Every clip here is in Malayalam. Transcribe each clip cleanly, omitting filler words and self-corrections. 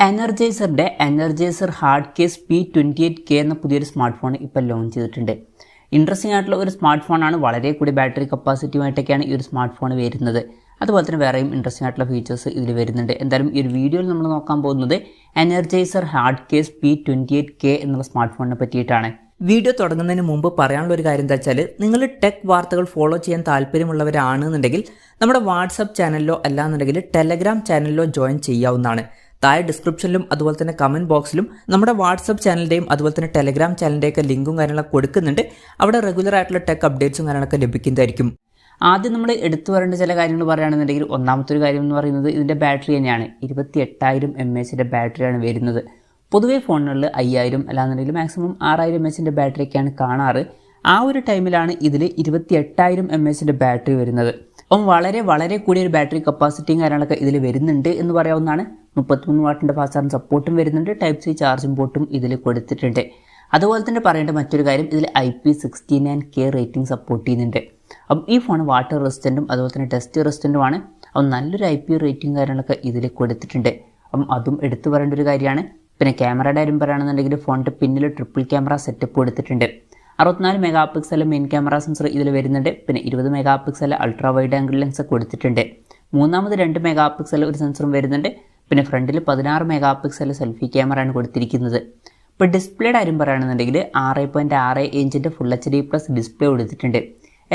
എനർജൈസറിൻ്റെ എനർജൈസർ ഹാർഡ് കേസ് P28K എന്ന പുതിയൊരു സ്മാർട്ട് ഫോൺ ഇപ്പോൾ ലോഞ്ച് ചെയ്തിട്ടുണ്ട്. ഇൻട്രസ്റ്റിംഗ് ആയിട്ടുള്ള ഒരു സ്മാർട്ട് ഫോണാണ്. വളരെ കൂടി ബാറ്ററി കപ്പാസിറ്റിയുമായിട്ടൊക്കെയാണ് ഈ ഒരു സ്മാർട്ട് ഫോൺ വരുന്നത്. അതുപോലെ തന്നെ വേറെയും ഇൻട്രസ്റ്റിംഗ് ആയിട്ടുള്ള ഫീച്ചേഴ്സ് ഇതിൽ വരുന്നുണ്ട്. എന്തായാലും ഈ ഒരു വീഡിയോയിൽ നമ്മൾ നോക്കാൻ പോകുന്നത് എനർജൈസർ ഹാർഡ് കേസ് P28K എന്നുള്ള സ്മാർട്ട് ഫോണിനെ പറ്റിയിട്ടാണ്. വീഡിയോ തുടങ്ങുന്നതിന് മുമ്പ് പറയാനുള്ള ഒരു കാര്യം എന്താ വെച്ചാൽ, നിങ്ങൾ ടെക് വാർത്തകൾ ഫോളോ ചെയ്യാൻ താല്പര്യമുള്ളവരാണെന്നുണ്ടെങ്കിൽ നമ്മുടെ വാട്സപ്പ് ചാനലിലോ അല്ലാന്നുണ്ടെങ്കിൽ ടെലഗ്രാം ചാനലിലോ ജോയിൻ ചെയ്യാവുന്നതാണ്. താഴെ ഡിസ്ക്രിപ്ഷനിലും അതുപോലെ തന്നെ കമൻറ്റ് ബോക്സിലും നമ്മുടെ വാട്സപ്പ് ചാനലിൻ്റെയും അതുപോലെ തന്നെ ടെലഗ്രാം ചാനലിൻ്റെയൊക്കെ ലിങ്കും കാര്യങ്ങളൊക്കെ കൊടുക്കുന്നുണ്ട്. അവിടെ റെഗുലർ ആയിട്ടുള്ള ടെക് അപ്ഡേറ്റ്സും കാര്യങ്ങളൊക്കെ ലഭിക്കുന്നതായിരിക്കും. ആദ്യം നമ്മൾ എടുത്തു പറയേണ്ട ചില കാര്യങ്ങൾ പറയുകയാണെന്നുണ്ടെങ്കിൽ, ഒന്നാമത്തെ ഒരു കാര്യം എന്ന് പറയുന്നത് ഇതിൻ്റെ ബാറ്ററി തന്നെയാണ്. 28,000 mAh ബാറ്ററിയാണ് വരുന്നത്. പൊതുവേ ഫോണുകളിൽ 5,000 അല്ലാന്നുണ്ടെങ്കിൽ മാക്സിമം 6,000 mAh ബാറ്ററിയൊക്കെയാണ് കാണാറ്. ആ ഒരു ടൈമിലാണ് ഇതിൽ 28,000 mAh ബാറ്ററി വരുന്നത്. അപ്പം വളരെ കൂടിയൊരു ബാറ്ററി കപ്പാസിറ്റിയും കാര്യങ്ങളൊക്കെ ഇതിൽ വരുന്നുണ്ട് എന്ന് പറയാവുന്നതാണ്. 33 വാട്ടിൻ്റെ ഫാസ്റ്റ് ചാർജിങ് സപ്പോർട്ടും വരുന്നുണ്ട്. ടൈപ്പ് സി ചാർജിംഗ് പോർട്ടും ഇതിൽ കൊടുത്തിട്ടുണ്ട്. അതുപോലെ തന്നെ പറയേണ്ട മറ്റൊരു കാര്യം, ഇതിൽ IP69K റേറ്റിംഗ് സപ്പോർട്ട് ചെയ്യുന്നുണ്ട്. അപ്പം ഈ ഫോൺ വാട്ടർ റെസിസ്റ്റൻറ്റും അതുപോലെ തന്നെ ഡസ്റ്റ് റെസിസ്റ്റൻറ്റുമാണ്. അപ്പം നല്ലൊരു IP റേറ്റിംഗ് കാര്യങ്ങളൊക്കെ ഇതിൽ കൊടുത്തിട്ടുണ്ട്. അപ്പം അതും എടുത്തു പറയേണ്ട ഒരു കാര്യമാണ്. പിന്നെ ക്യാമറയുടെ കാര്യം പറയുകയാണെന്നുണ്ടെങ്കിൽ ഫോണിൻ്റെ പിന്നിൽ ട്രിപ്പിൾ ക്യാമറ സെറ്റപ്പ് കൊടുത്തിട്ടുണ്ട്. 64 mega pixel main camera sensor ഇതിൽ വരുന്നുണ്ട്. പിന്നെ 20 mega pixel ultra wide angle lens കൊടുത്തിട്ടുണ്ട്. മൂന്നാമത് 2 മെഗാ പിക്സൽ ഒരു സെൻസറും വരുന്നുണ്ട്. പിന്നെ ഫ്രണ്ടിൽ 16 മെഗാ പിക്സൽ സെൽഫി ക്യാമറയാണ് കൊടുത്തിരിക്കുന്നത്. ഇപ്പോൾ ഡിസ്പ്ലേയുടെ കാര്യം പറയുകയാണെന്നുണ്ടെങ്കിൽ 6.6 ഇഞ്ചിൻ്റെ ഫുൾ HD+ ഡിസ്പ്ലേ കൊടുത്തിട്ടുണ്ട്.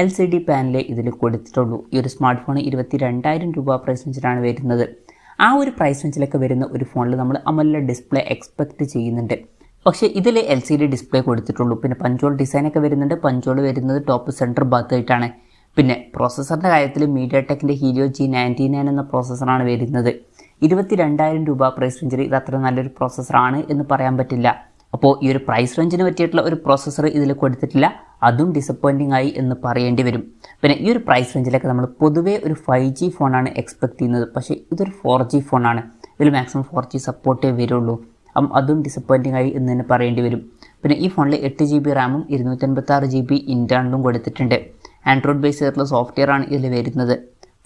LCD പാനലേ ഇതിൽ കൊടുത്തിട്ടുള്ളൂ. ഈ ഒരു സ്മാർട്ട് ഫോൺ 22,000 രൂപ പ്രൈസ് റേഞ്ചിലാണ് വരുന്നത്. ആ ഒരു പ്രൈസ് റേഞ്ചിലൊക്കെ വരുന്ന ഒരു ഫോണിൽ നമ്മൾ AMOLED ഡിസ്പ്ലേ എക്സ്പെക്റ്റ് ചെയ്യുന്നുണ്ട്. പക്ഷേ ഇതിൽ LCD ഡിസ്പ്ലേ കൊടുത്തിട്ടുള്ളൂ. പിന്നെ പഞ്ചോൾ ഡിസൈനൊക്കെ വരുന്നുണ്ട്. പഞ്ചോൾ വരുന്നത് ടോപ്പ് സെൻറ്റർ ഭാഗത്തായിട്ടാണ്. പിന്നെ പ്രോസസ്സറിൻ്റെ കാര്യത്തിൽ മീഡിയാടെക്കിൻ്റെ ഹീലിയോ G99 എന്ന പ്രോസസ്സറാണ് വരുന്നത്. 22,000 രൂപ പ്രൈസ് റേഞ്ചിൽ ഇത് അത്ര നല്ലൊരു പ്രോസസ്സറാണ് എന്ന് പറയാൻ പറ്റില്ല. അപ്പോൾ ഈ ഒരു പ്രൈസ് റേഞ്ചിന് പറ്റിയിട്ടുള്ള ഒരു പ്രോസസ്സർ ഇതിൽ കൊടുത്തിട്ടില്ല. അതും ഡിസപ്പോയിൻറ്റിംഗ് ആയി എന്ന് പറയേണ്ടി വരും. പിന്നെ ഈ ഒരു പ്രൈസ് റേഞ്ചിലൊക്കെ നമ്മൾ പൊതുവേ ഒരു 5G ഫോണാണ് എക്സ്പെക്ട് ചെയ്യുന്നത്. പക്ഷേ ഇതൊരു 4G ഫോണാണ്. ഇതിൽ മാക്സിമം 4G സപ്പോർട്ടേ വരുള്ളൂ. അതും ഡിസപ്പോയിൻറ്റിംഗ് ആയി എന്ന് തന്നെ പറയേണ്ടി വരും. പിന്നെ ഈ ഫോണിൽ 8GB റാമും 256GB ഇൻറ്റേർണലും കൊടുത്തിട്ടുണ്ട്. ആൻഡ്രോയിഡ് ബേസ് ചെയ്തിട്ടുള്ള സോഫ്റ്റ്വെയർ ആണ് ഇതിൽ വരുന്നത്.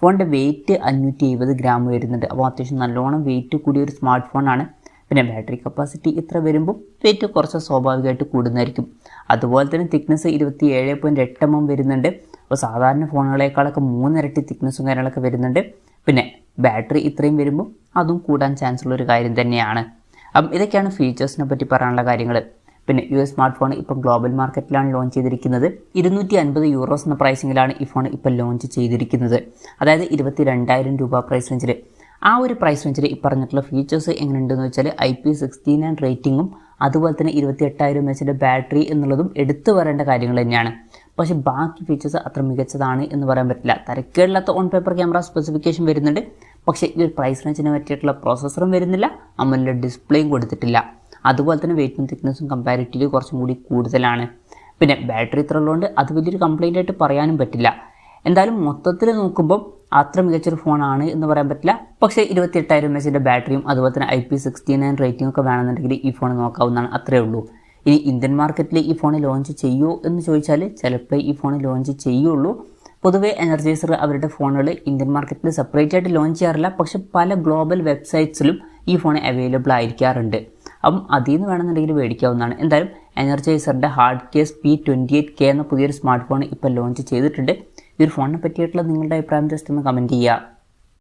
ഫോണിൻ്റെ വെയിറ്റ് 570 ഗ്രാം വരുന്നുണ്ട്. അപ്പോൾ അത്യാവശ്യം നല്ലോണം വെയിറ്റ് കൂടിയ ഒരു സ്മാർട്ട് ഫോണാണ്. പിന്നെ ബാറ്ററി കപ്പാസിറ്റി ഇത്ര വരുമ്പോൾ വെയിറ്റ് കുറച്ച് സ്വാഭാവികമായിട്ട് കൂടുന്നതായിരിക്കും. അതുപോലെ തന്നെ തിക്നെസ് 27.8 mm വരുന്നുണ്ട്. അപ്പോൾ സാധാരണ ഫോണുകളേക്കാളൊക്കെ 3 ഇരട്ടി തിക്നെസ്സും കാര്യങ്ങളൊക്കെ വരുന്നുണ്ട്. പിന്നെ ബാറ്ററി ഇത്രയും വരുമ്പോൾ അതും കൂടാൻ ചാൻസ് ഉള്ളൊരു കാര്യം തന്നെയാണ്. അപ്പം ഇതൊക്കെയാണ് ഫീച്ചേഴ്സിനെ പറ്റി പറയാനുള്ള കാര്യങ്ങൾ. പിന്നെ ഈ സ്മാർട്ട് ഫോൺ ഇപ്പം ഗ്ലോബൽ മാർക്കറ്റിലാണ് ലോഞ്ച് ചെയ്തിരിക്കുന്നത്. 250 യൂറോസ് എന്ന പ്രൈസിങ്ങിലാണ് ഈ ഫോൺ ഇപ്പോൾ ലോഞ്ച് ചെയ്തിരിക്കുന്നത്. അതായത് 22,000 രൂപ പ്രൈസ് റേഞ്ചിൽ. ആ ഒരു പ്രൈസ് റേഞ്ചിൽ ഈ പറഞ്ഞിട്ടുള്ള ഫീച്ചേഴ്സ് എങ്ങനെയുണ്ടെന്ന് വെച്ചാൽ IP69 റേറ്റിങ്ങും അതുപോലെ തന്നെ 28,000 mAh ബാറ്ററി എന്നുള്ളതും എടുത്തു പറയേണ്ട കാര്യങ്ങൾ തന്നെയാണ്. പക്ഷേ ബാക്കി ഫീച്ചേഴ്സ് അത്ര മികച്ചതാണ് എന്ന് പറയാൻ പറ്റില്ല. തരക്കേടില്ലാത്ത ഓൺ പേപ്പർ ക്യാമറ സ്പെസിഫിക്കേഷൻ വരുന്നുണ്ട്. പക്ഷേ ഈ ഒരു പ്രൈസ് റേഞ്ചിന് പറ്റിയിട്ടുള്ള പ്രോസസ്സറും വരുന്നില്ല. AMOLED ഡിസ്പ്ലേയും കൊടുത്തിട്ടില്ല. അതുപോലെ തന്നെ വെയിറ്റും തിക്നെസ്സും കമ്പാരിറ്റീവ്ലി കുറച്ചും കൂടി കൂടുതലാണ്. പിന്നെ ബാറ്ററി ഇത്ര ഉള്ളതുകൊണ്ട് അത് വലിയൊരു കംപ്ലൈൻ്റ് ആയിട്ട് പറയാനും പറ്റില്ല. എന്തായാലും മൊത്തത്തിൽ നോക്കുമ്പോൾ അത്ര മികച്ചൊരു ഫോണാണ് എന്ന് പറയാൻ പറ്റില്ല. പക്ഷേ 28,000 mAh ബാറ്ററിയും അതുപോലെ തന്നെ IP69 റേറ്റിംഗ് ഒക്കെ വേണമെന്നുണ്ടെങ്കിൽ ഈ ഫോൺ നോക്കാവുന്നതാണ്. അത്രയേ ഉള്ളൂ. ഇനി ഇന്ത്യൻ മാർക്കറ്റിൽ ഈ ഫോൺ ലോഞ്ച് ചെയ്യുമോ എന്ന് ചോദിച്ചാൽ ചിലപ്പോൾ ഈ ഫോൺ ലോഞ്ച് ചെയ്യുള്ളൂ. പൊതുവേ എനർജൈസർ അവരുടെ ഫോണുകൾ ഇന്ത്യൻ മാർക്കറ്റിൽ സെപ്പറേറ്റ് ആയിട്ട് ലോഞ്ച് ചെയ്യാറില്ല. പക്ഷെ പല ഗ്ലോബൽ വെബ്സൈറ്റ്സിലും ഈ ഫോൺ അവൈലബിൾ ആയിരിക്കാറുണ്ട്. അപ്പം അതിൽ നിന്ന് വേണമെന്നുണ്ടെങ്കിൽ മേടിക്കാവുന്നതാണ്. എന്തായാലും എനർജൈസറിൻ്റെ ഹാർഡ് കേസ് P28K എന്ന പുതിയൊരു സ്മാർട്ട് ഫോൺ ഇപ്പോൾ ലോഞ്ച് ചെയ്തിട്ടുണ്ട്. ഈ ഒരു ഫോണിനെ പറ്റിയിട്ടുള്ള നിങ്ങളുടെ അഭിപ്രായം ജസ്റ്റ് ഒന്ന് കമൻറ്റ് ചെയ്യുക.